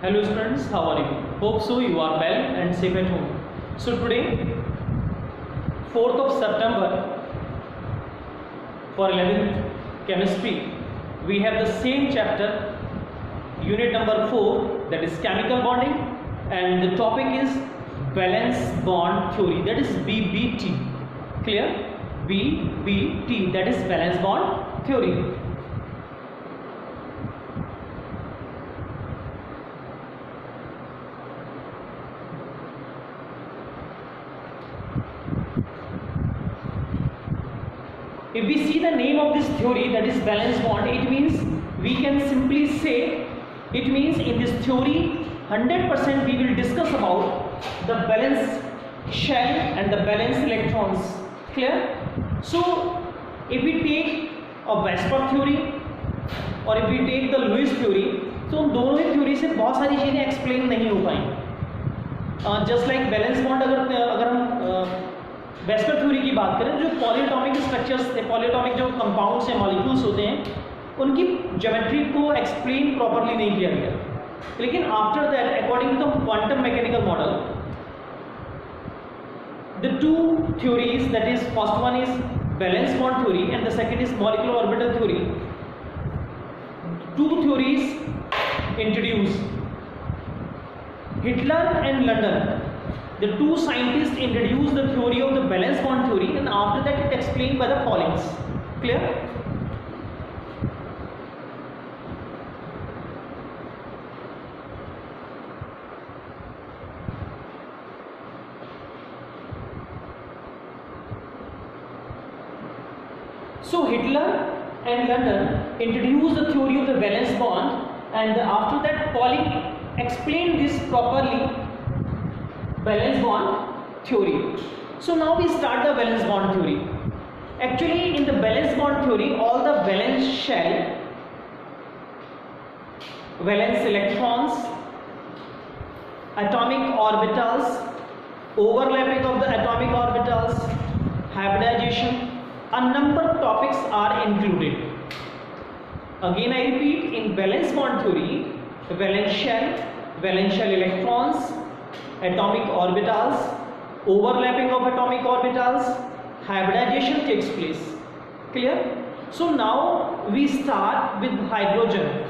Hello students, how are you? Hope so you are well and safe at home. So today, 4th of September for 11th chemistry, we have the same chapter, unit number 4, that is chemical bonding, and the topic is valence bond theory, that is BBT. Clear? BBT, that is valence bond theory. If we see the name of this theory, that is valence bond, it means we can simply say, it means in this theory 100% we will discuss about the valence shell and the valence electrons. Clear? So if we take a Weisbach theory और if we take the Lewis theory, तो उन दोनों ही theory से बहुत सारी चीज़ें explain नहीं हो पाएंगी. Just like valence bond, अगर हम वेस्पर थ्योरी की बात करें, जो पॉलीएटॉमिक स्ट्रक्चर्स थे, पॉलीएटॉमिक जो कंपाउंड्स या मॉलिक्यूल्स होते हैं, उनकी ज्योमेट्री को एक्सप्लेन प्रॉपरली नहीं किया गया. लेकिन after that, according to the quantum mechanical model, the two theories, that is first one is valence bond theory and the second is molecular orbital theory. Two theories introduce, Heitler and London. The two scientists introduced the theory of the valence bond theory, and after that it explained by the Paulings. Clear? So Hitler and London introduced the theory of the valence bond, and after that Pauling explained this properly. Valence bond theory. So now we start the valence bond theory. Actually, in the valence bond theory, all the valence shell, valence electrons, atomic orbitals, overlapping of the atomic orbitals, hybridization, a number of topics are included. Again I repeat, in valence bond theory, valence shell electrons, atomic orbitals, overlapping of atomic orbitals, hybridization takes place. Clear? So now we start with hydrogen.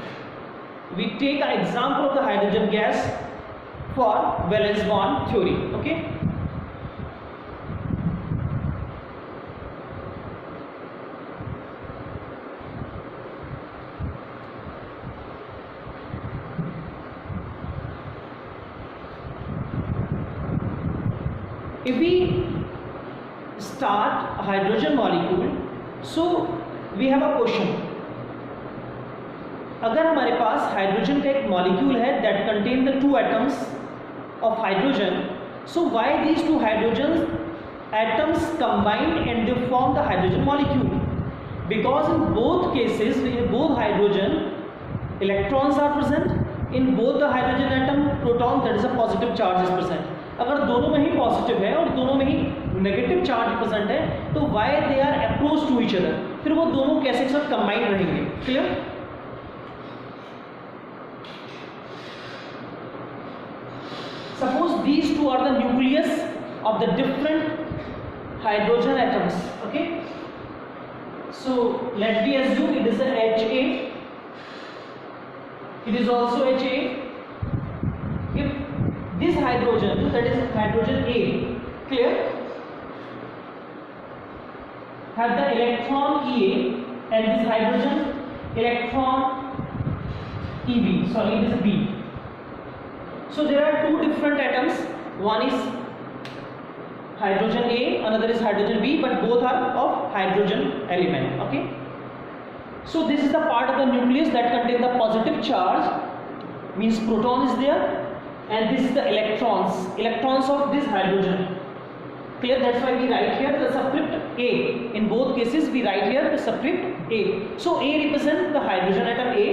We take an example of the hydrogen gas for valence bond theory. Okay? If we start a hydrogen molecule, so we have a question. अगर हमारे पास hydrogen का एक molecule है that contain the two atoms of hydrogen, so why these two hydrogen atoms combined and they form the hydrogen molecule? Because in both cases, in both hydrogen, electrons are present. In both the hydrogen atom, proton, that is a positive charge is present. अगर दोनों में ही positive है और दोनों में ही negative charge present है, तो why they are approach to each other, फिर वो दोनों कैसे एक साथ कंबाइन रहेंगे. Clear? Suppose these two are the nucleus of the different hydrogen atoms. Okay, so let be assume it is HA, it is also HA. If this hydrogen, that is hydrogen A, clear, have the electron EA and this hydrogen electron EB, sorry, it is B. So there are two different atoms, one is hydrogen A, another is hydrogen B, but both are of hydrogen element. Okay, so this is the part of the nucleus that contain the positive charge, means proton is there, and this is the electrons of this hydrogen. Clear? That's why we write here the subscript A. In both cases we write here the subscript A. So A represents the hydrogen atom A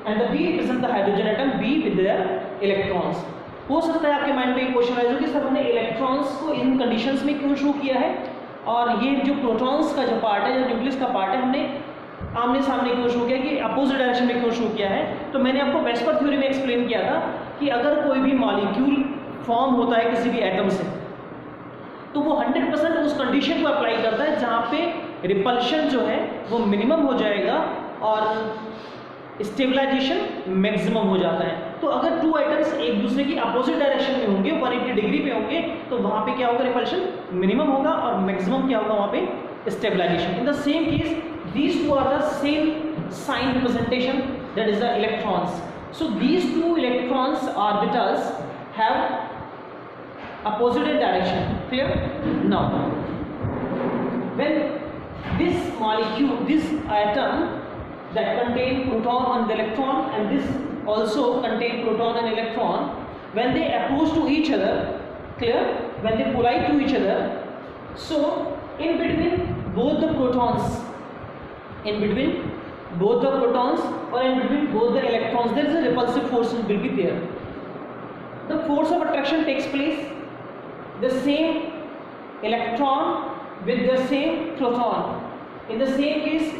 and the B represents the hydrogen atom B with their electrons. हो सकता है आपके mind में एक question आए जो कि sir हमने इलेक्ट्रॉन्स को इन कंडीशंस में क्यों शो किया है, और ये जो प्रोटॉन्स का जो पार्ट है, जो न्यूक्लियस का पार्ट है, हमने आमने सामने क्यों शो किया, कि अपोजिट डायरेक्शन में क्यों शो किया है। तो मैंने आपको वेस्पर थ्योरी में एक्सप्लेन किया था कि अगर कोई भी मॉलिक्यूल फॉर्म होता है किसी भी एटम से, तो वो 100% उस कंडीशन को अप्लाई करता है जहाँ पे रिपल्शन जो है वो मिनिमम हो जाएगा और स्टेबलाइजेशन मैक्सिमम हो जाता है। तो अगर टू एटम्स एक दूसरे की अपोजिट डायरेक्शन में होंगे, 180 डिग्री पे होंगे, तो वहाँ पे क्या होगा, रिपल्शन मिनिमम होगा और मैक्सिमम क्या होगा, वहाँ पे stabilisation. In the same case these two are the same sign representation, that is the electrons. So these two electrons orbitals have opposite direction. Clear? Now when this molecule, this atom that contain proton and electron, and this also contain proton and electron, when they approach to each other, clear, when they collide to each other, so in between both the protons, in between both the protons or in between both the electrons, there is a repulsive force will be there. The force of attraction takes place, the same electron with the same proton. In the same case,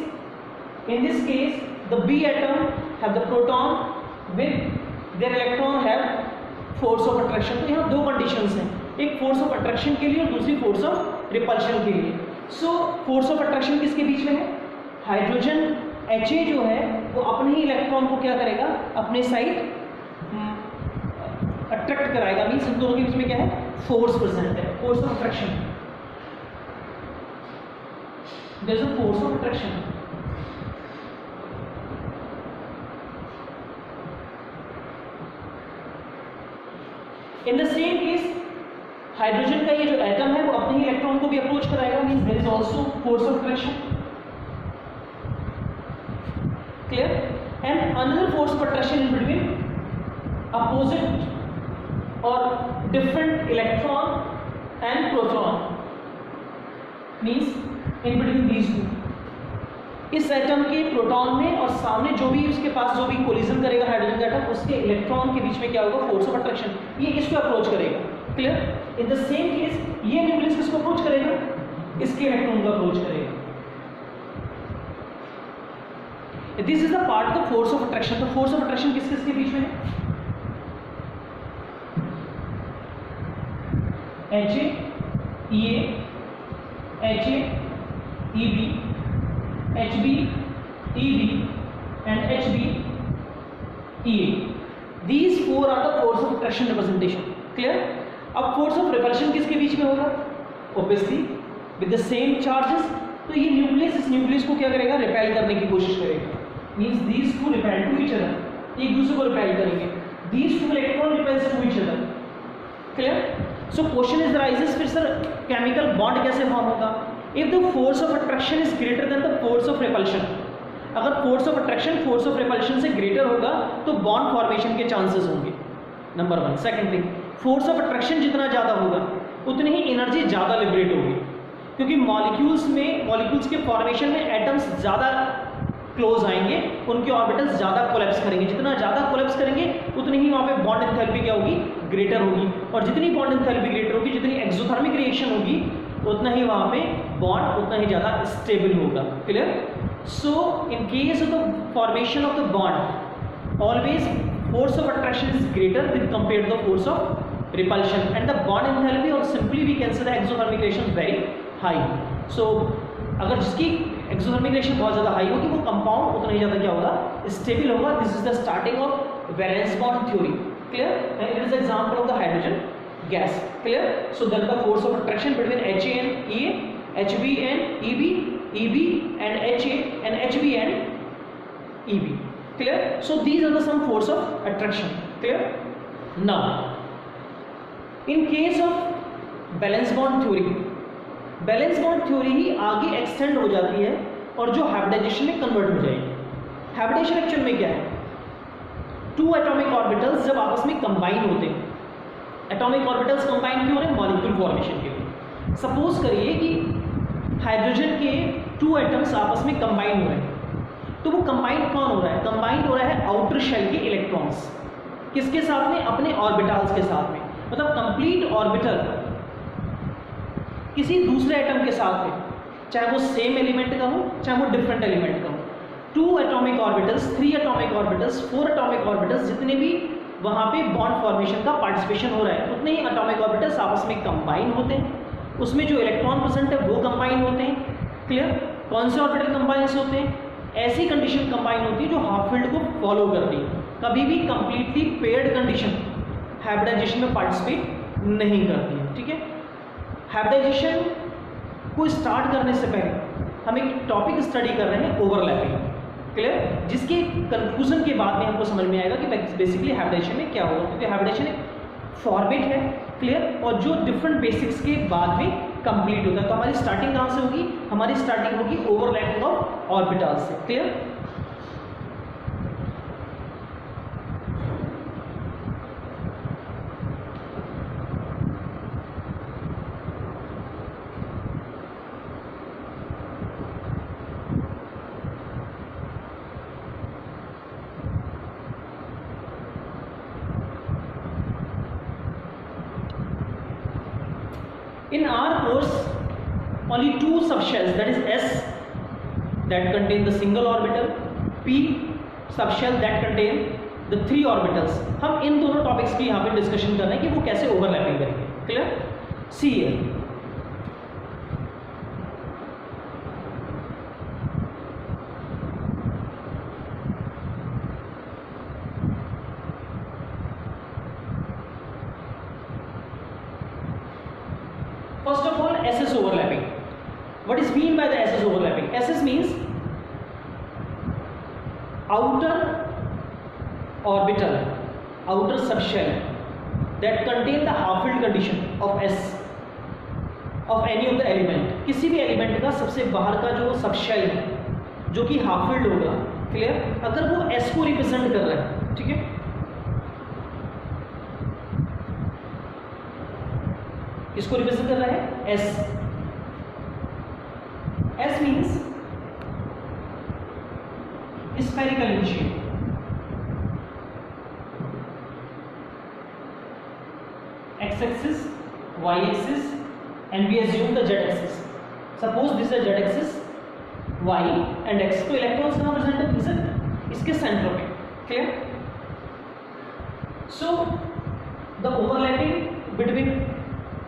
in this case the B atom have the proton with their electron have force of attraction. तो यहाँ दो conditions हैं, एक force of attraction के लिए और दूसरी force of repulsion के लिए. So force of attraction किसके बीच में है, हाइड्रोजन Ha जो है वो अपने ही इलेक्ट्रॉन को क्या करेगा, अपने साइड अट्रैक्ट कराएगा, मीन्स इन दोनों के बीच में क्या है, फोर्स प्रेजेंट है, force of attraction, there is a force of attraction. In the same case hydrogen का ये जो एटम है वो अपने ही इलेक्ट्रॉन को भी अप्रोच कराएगा, means there is also force of attraction. Clear? And another force of attraction in between opposite or different electron and proton, means in between these two. इस एटम के प्रोटॉन में और सामने जो भी उसके पास जो भी कोलिजन करेगा हाइड्रोजन का एटम, उसके इलेक्ट्रॉन के बीच में क्या होगा, फोर्स ऑफ अट्रैक्शन. ये किसको अप्रोच करेगा, clear. In the same case ये न्यूक्लियस किसको अप्रोच करेगा, इसके इलेक्ट्रॉन को अप्रोच करेगा. This is the part of the force of attraction. तो force of attraction किस किसके बीच में है, Ha, Ea, Ha, Eb, Hb, Eb and Hb, Ea. These four are the force of attraction representation. Clear? अब force of repulsion किसके बीच में होगा, obviously with the same charges. तो ये न्यूक्लियस इस न्यूक्लियस को क्या करेगा, रिपेल करने की कोशिश करेगा, means these two repel to each other, एक दूसरे को रिपेल करेंगे, these two electron repels to each other. Clear? So question is arises, फिर सर केमिकल बॉन्ड कैसे फॉर्म होगा, if the force of attraction is greater than the force of repulsion. अगर force of attraction force of repulsion से greater होगा तो bond formation के chances होंगे, number one. Second thing, force of attraction जितना ज़्यादा होगा उतनी ही एनर्जी ज़्यादा लिबरेट होगी, क्योंकि मॉलिक्यूल्स के फॉर्मेशन में एटम्स ज़्यादा क्लोज आएंगे, उनके ऑर्बिटल्स ज़्यादा कोलैप्स करेंगे. जितना ज़्यादा कोलैप्स करेंगे उतनी ही वहाँ पे बॉन्ड एंथैल्पी क्या होगी, ग्रेटर होगी. और जितनी बॉन्ड एंथैल्पी ग्रेटर होगी, जितनी एक्सोथर्मिक रिएक्शन होगी, उतना ही वहाँ पे बॉन्ड उतना ही ज़्यादा स्टेबल होगा. Clear? So in case of the formation of the bond always force of attraction is greater with compared to the force of repulsion, and the bond enthalpy, or simply we can say the exothermic reaction is very high. So अगर जिसकी exothermic reaction बहुत ज़्यादा high होगी वो compound उतना ही ज़्यादा क्या होगा, स्टेबल होगा. This is the starting of valence bond theory. Clear? And it is example of the hydrogen gas. Clear? So there the force of attraction between Ha and Ea, Hb and Eb, Eb and Ha and Hb and Eb. Clear? So these are the some force of attraction. Clear? Now in case of valence bond theory, valence bond theory ही आगे extend हो जाती है और जो hybridisation में convert हो जाएगी. हाइब्रिडाइजेशन एक्चुअल में क्या है, टू एटॉमिक ऑर्बिटल्स जब आपस में कंबाइन होते हैं. एटॉमिक ऑर्बिटल्स कंबाइन क्यों हो रहे हैं, मॉलिक्यूल फॉर्मेशन के लिए. सपोज करिए कि हाइड्रोजन के टू एटम्स आपस में कंबाइन हो रहे हैं, तो वो कंबाइन कौन हो रहा है, कंबाइन हो रहा है आउटर शेल के इलेक्ट्रॉन्स. किसके साथ में, अपने ऑर्बिटल्स के साथ में. मतलब कंप्लीट ऑर्बिटल किसी दूसरे एटम के साथ में, चाहे वो सेम एलिमेंट का हो चाहे वो डिफरेंट एलिमेंट का हो, 2 atomic orbitals, 3 atomic orbitals, 4 atomic orbitals, जितने भी वहाँ पे बॉन्ड फॉर्मेशन का पार्टिसिपेशन हो रहा है उतने ही एटॉमिक ऑर्बिटल्स आपस में कंबाइन होते हैं। उसमें जो इलेक्ट्रॉन प्रेजेंट है वो कंबाइन होते हैं। क्लियर? कौन से ऑर्बिटल कंबाइन होते हैं? ऐसी कंडीशन कंबाइन होती है जो हाफ फील्ड को फॉलो करती है, कभी भी कंप्लीटली पेयर्ड कंडीशन हाइब्रिडाइजेशन में पार्टिसिपेट नहीं करती है। ठीक है? हाइब्रिडाइजेशन को स्टार्ट करने से पहले हम एक टॉपिक स्टडी कर रहे हैं, ओवरलैपिंग। क्लियर? जिसके कंक्लूजन के बाद में हमको समझ में आएगा कि बेसिकली हाइब्रिडाइजेशन में क्या होगा, क्योंकि हाइब्रिडाइजेशन एक फॉर्मेट है। क्लियर? और जो डिफरेंट बेसिक्स के बाद में कंप्लीट होता है। तो हमारी स्टार्टिंग कहाँ से होगी? हमारी स्टार्टिंग होगी ओवरलैपिंग ऑफ ऑर्बिटल्स से। Clear? In our course, only 2 subshells, that is S that contain the single orbital, P subshell that contain the 3 orbitals. हम इन दोनों टॉपिक्स की यहाँ पे डिस्कशन कर रहे हैं कि वो कैसे ओवरलैपिंग करेंगे। क्लियर? सी है first of all SS overlapping. What is mean by the SS overlapping? SS means outer orbital, outer subshell that contain the half filled condition of S of any of the element. किसी भी element का सबसे बाहर का जो subshell है जो कि हाफ फिल्ड होगा, क्लियर, अगर वो S को रिप्रेजेंट कर रहा है, ठीक है, किसको रिप्रेजेंट कर रहा है? S. S means spherical in shape. X-axis, Y-axis, and we assume the Z-axis. Suppose this is a Z-axis, Y and X. तो इलेक्ट्रॉन्स कहाँ प्रेजेंट है? इसे इसके सेंटर पे. Clear? So the overlapping between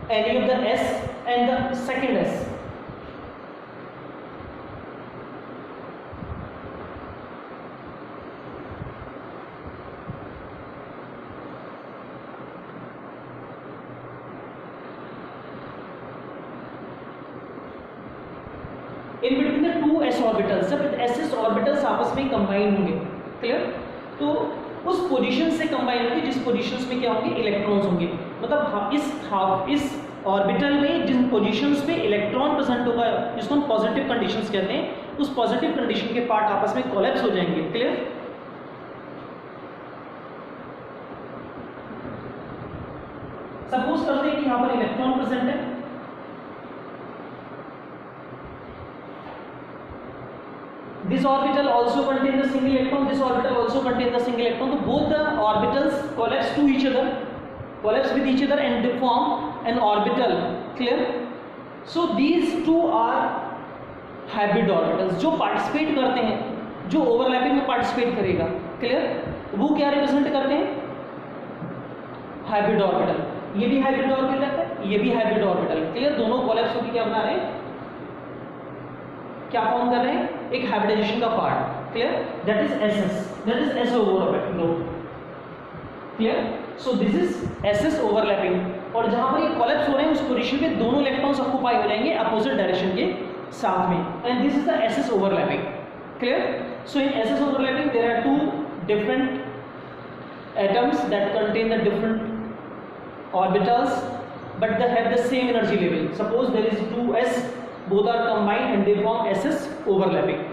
any of the S and the second S. In between the 2 S orbitals, जब SS orbitals आपस में combine होंगे, क्लियर, तो उस पोजीशन से कंबाइन होंगे जिस पोजीशंस में क्या होंगे? इलेक्ट्रॉन्स होंगे। मतलब इस ऑर्बिटल में जिन पोजीशंस पे इलेक्ट्रॉन प्रेजेंट होगा, जिसको हम पॉजिटिव कंडीशंस कहते हैं, उस पॉजिटिव कंडीशन के पार्ट आपस में कोलैप्स हो जाएंगे। क्लियर? सपोज करते हैं कि यहां पर इलेक्ट्रॉन प्रेजेंट है, this orbital also contain the single electron, this orbital also contain the single electron, so both the orbitals collapse to each other, collapse with each other and they form an orbital. Clear? So these two are hybrid orbitals जो participate करते हैं, जो overlapping में participate करेगा। Clear? वो क्या represent करते हैं? hybrid orbital. ये भी hybrid orbital है, ये भी hybrid orbital। Clear? दोनों collapse होकर क्या बना रहे हैं? क्या फॉर्म कर रहे हैं? एक हाइब्रिडाइजेशन का part. Clear? That is SS, that is S overlapping. Clear? So this is SS overlapping. और जहां पर ये कोलैप्स हो रहे हैं उस पोजीशन पे दोनों इलेक्ट्रॉन्स ऑक्यूपाई हो जाएंगे अपोजिट डायरेक्शन के साथ में, and this is the SS overlapping. Clear? So in SS overlapping there are 2 different atoms that contain the different orbitals but they have the same energy level. Suppose there is 2S, both are combined and they form SS overlapping.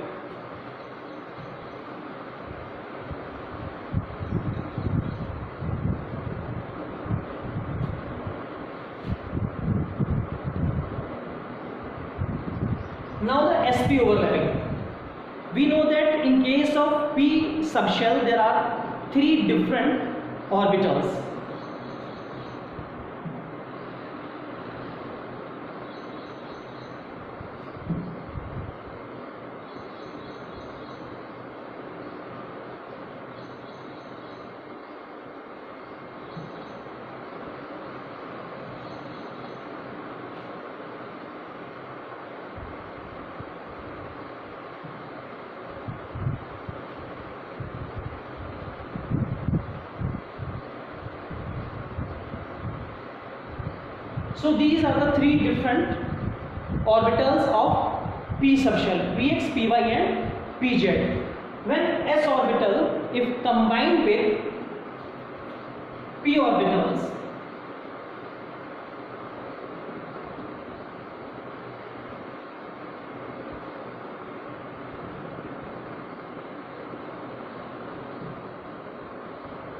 Now the SP overlapping. We know that in case of P subshell there are 3 different orbitals. So these are the three different orbitals of p subshell, px, py and pz. When s orbital, if combined with p orbitals,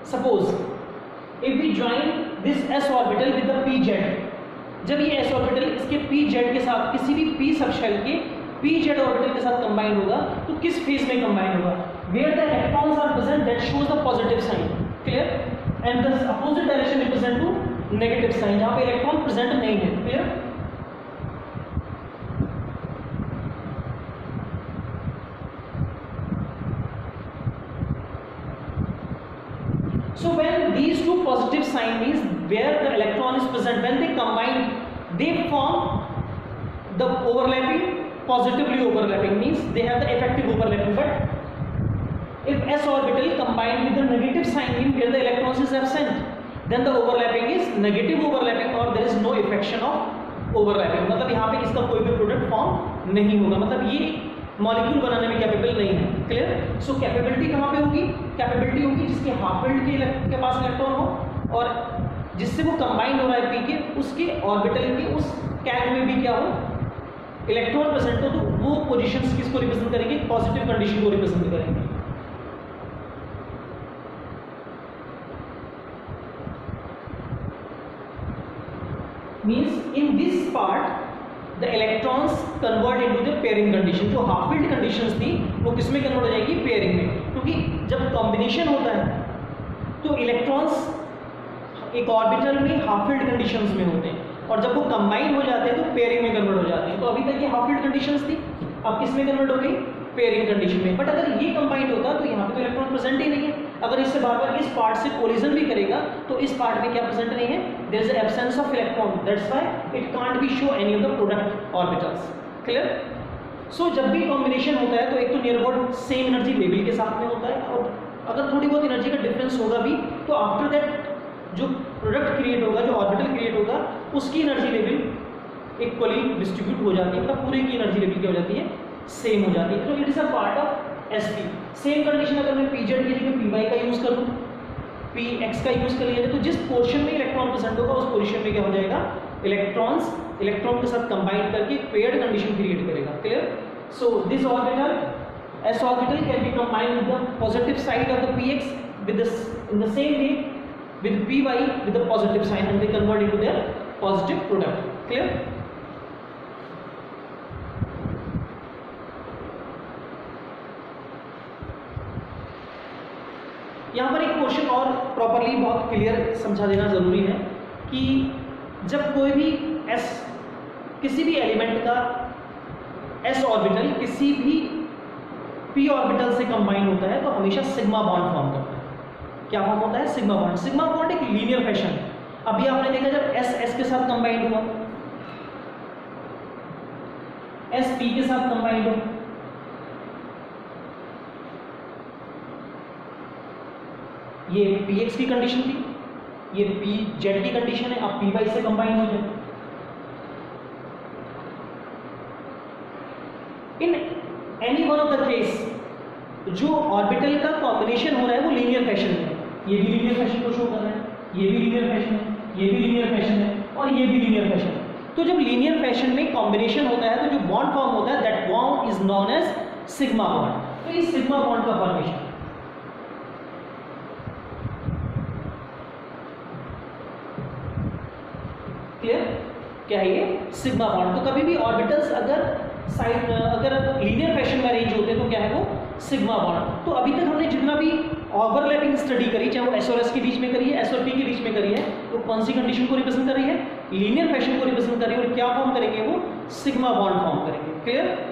suppose if we join this s orbital with the pz, जब ये s orbital इसके pz के साथ किसी भी p subshell के pz orbital के साथ कंबाइन होगा तो किस फेज में कंबाइन होगा? Where the electrons are present that shows the positive sign, clear, and the opposite direction represent to negative sign, जहां पे इलेक्ट्रॉन प्रेजेंट नहीं है, clear. So when these two positive sign means where the electron is present, when they combine, they form the overlapping, positively overlapping means they have the effective overlapping. But if s orbital combined with the negative sign means where the electrons is absent, then the overlapping is negative overlapping or there is no effection of overlapping. मतलब यहाँ पे इसका कोई भी product form नहीं होगा, मतलब ये मॉलिक्यूल बनाने में कैपेबल नहीं है, क्लियर. सो कैपेबिलिटी कहाँ पे होगी? कैपेबिलिटी होगी जिसके हाफ फील्ड के पास इलेक्ट्रॉन हो और जिससे वो कंबाइन हो रहा है पी के, उसके ऑर्बिटल के उस कैप में भी क्या हो, इलेक्ट्रॉन प्रेजेंट हो. तो वो पोजीशंस किसको रिप्रेजेंट करेंगे? पॉजिटिव कंडीशन को रिप्रेजेंट करेंगे. Means in this part the electrons convert into the pairing condition. जो हाफ फील्ड कंडीशंस थी वो किस में कन्वर्ट हो जाएगी? पेयरिंग में. क्योंकि जब कॉम्बिनेशन होता है तो इलेक्ट्रॉन्स एक ऑर्बिटल में हाफ फील्ड कंडीशंस में होते हैं और जब वो कंबाइन हो जाते हैं तो पेयरिंग में कन्वर्ट हो जाते हैं. तो अभी तक ये हाफ फील्ड कंडीशंस थी, अब किस में कन्वर्ट हो गई? पेयरिंग कंडीशन में. बट अगर ये कंबाइंड होता तो यहाँ पे तो इलेक्ट्रॉन प्रेजेंट ही नहीं है. अगर इससे बार बार इस पार्ट से कोलिजन भी करेगा तो इस पार्ट में क्या प्रेजेंट नहीं है? There is absence of electron, that's why it can't be show any of the product orbitals, clear. So जब भी कॉम्बिनेशन होता है तो एक तो near about same energy level के साथ में होता है और अगर थोड़ी बहुत एनर्जी का डिफरेंस होगा भी तो आफ्टर दैट जो प्रोडक्ट क्रिएट होगा, जो ऑर्बिटल क्रिएट होगा, उसकी एनर्जी लेवल इक्वली डिस्ट्रीब्यूट हो जाती है, मतलब पूरे की एनर्जी लेवल क्या हो जाती है? सेम हो जाती है. तो it is a part of sp. Same condition अगर मैं pz की जगह py का यूज करूं, px का यूज कर लिया तो जिस पोर्शन में इलेक्ट्रॉन प्रेजेंट होगा उस पोजीशन में क्या हो जाएगा? इलेक्ट्रॉन के साथ कंबाइन करके पेयर्ड कंडीशन क्रिएट करेगा, clear. So this orbital s orbital can be combined with the positive side of the px with this in the same way with py with the positive sign and they convert into their positive product, clear. यहाँ पर एक question और properly बहुत clear समझा देना जरूरी है कि जब कोई भी किसी भी एलिमेंट का s ऑर्बिटल किसी भी p ऑर्बिटल से कंबाइन होता है तो हमेशा सिग्मा बॉन्ड फॉर्म करता है. क्या फॉर्म होता है? Sigma bond. सिग्मा बॉन्ड एक लीनियर फैशन. अभी आपने देखा जब s के साथ कंबाइंड हुआ, s p के साथ कंबाइंड हुआ, ये px की कंडीशन थी, ये pz की कंडीशन है, अब py से कंबाइन हो जाए. In any one of the case जो ऑर्बिटल का कॉम्बिनेशन हो रहा है वो लीनियर फैशन में, ये भी लीनियर फैशन को शो कर रहा है, ये भी लीनियर फैशन है, ये भी लीनियर फैशन है और ये भी लीनियर फैशन है. तो जब लीनियर फैशन में कॉम्बिनेशन होता है तो जो बॉन्ड फॉर्म होता है that bond is known as sigma bond. तो इस सिग्मा बॉन्ड का फॉर्मेशन क्लियर क्या है? ये सिग्मा बॉन्ड. तो कभी भी ऑर्बिटल्स अगर लीनियर फैशन में अरेंज होते हैं तो क्या है वो? Sigma bond. तो अभी तक हमने जितना भी ओवरलैपिंग स्टडी करी, चाहे वो s और s के बीच में करी है, s और p के बीच में करी है, तो कौन सी कंडीशन को रिप्रेजेंट कर रही है? लीनियर फैशन को रिप्रेजेंट कर रही है. और क्या फॉर्म करेंगे? वो सिग्मा बॉन्ड फॉर्म करेंगे, clear.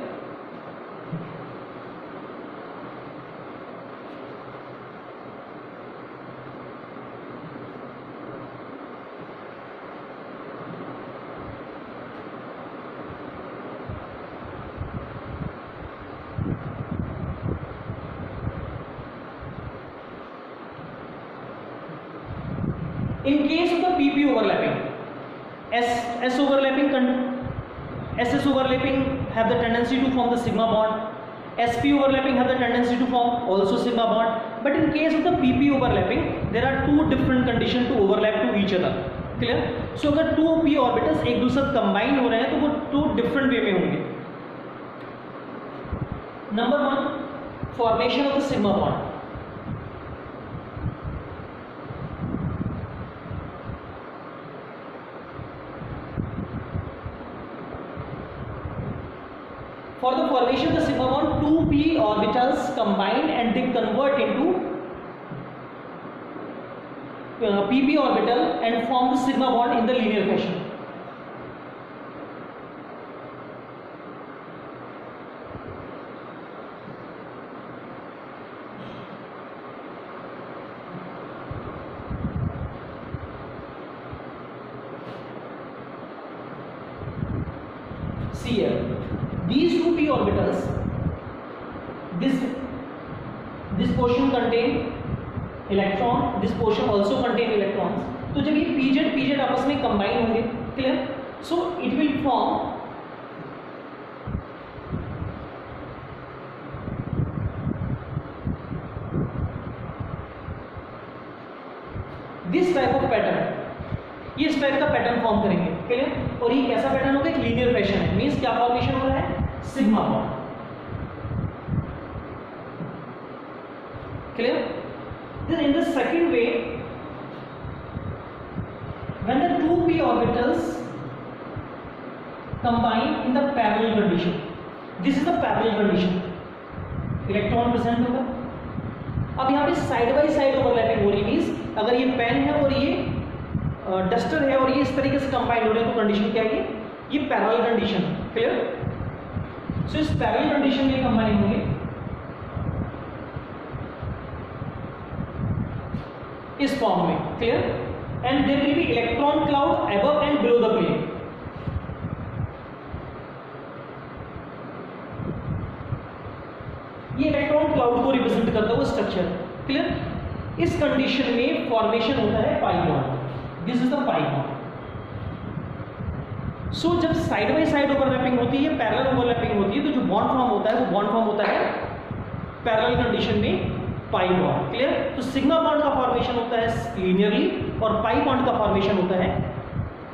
In case of the pp overlapping, S overlapping SS overlapping have the tendency to form the sigma bond. SP overlapping have the tendency to form also sigma bond. But in case of the PP overlapping, there are two different conditions to overlap to each other. Clear? So अगर 2p orbitals एक दूसरे से combine हो रहे हैं तो वो two different way में होंगे. Number 1, formation of the sigma bond. For the formation of the sigma bond, 2p orbitals combine and they convert into pp orbital and form the sigma bond in the linear fashion. See here. These two p orbitals, this portion contain electron, this portion also contain electrons. तो जब ये pz आपस में combine होंगे, clear? So it will form this type of pattern. ये इस type का pattern form करेंगे, क्लियर? और ये कैसा पैटर्न होगा? एक लीनियर फैशन है. मींस क्या फॉर्मेशन हो रहा है? Sigma bond. Clear? Then in the second way, when the two p orbitals combine in the parallel condition, this is the parallel condition. Electron present होगा. अब यहाँ पे साइड बाई साइड ओवरलैपिंग हो रही है. मींस अगर ये पेन है और ये डस्टर है और ये इस तरीके से कंबाइन हो रहे हैं तो कंडीशन क्या है? ये पैरेलल कंडीशन. क्लियर? सो इस पैरेलल कंडीशन में कंबाइन होंगे इस फॉर्म में. Clear? And there will be electron cloud above and below the plane. ये इलेक्ट्रॉन क्लाउड को रिप्रेजेंट करता है वो स्ट्रक्चर. क्लियर? इस कंडीशन में फॉर्मेशन होता है pi bond. This is the pi bond. So जब साइड बाई साइड ओवरलैपिंग होती है, पैरेलल ओवरलैपिंग होती है, तो जो बॉन्ड फॉर्म होता है वो बॉन्ड फॉर्म होता है पैरेलल कंडीशन में पाई बॉन्ड. क्लियर? तो सिग्मा बॉन्ड का फॉर्मेशन होता है लीनियरली और पाई बॉन्ड का फॉर्मेशन होता है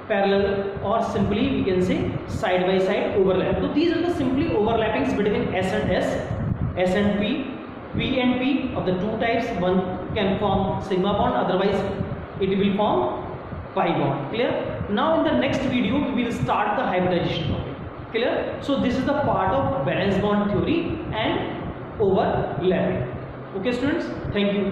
पैरेलल और simply we can say side by side overlap. तो these are the simply overlappings between S and S, S and P, P and P of the two types. One can form sigma bond, otherwise it will form pi bond. Clear? Now in the next video we will start the hybridization topic. Clear? So this is the part of valence bond theory and overlapping. Okay students, thank you.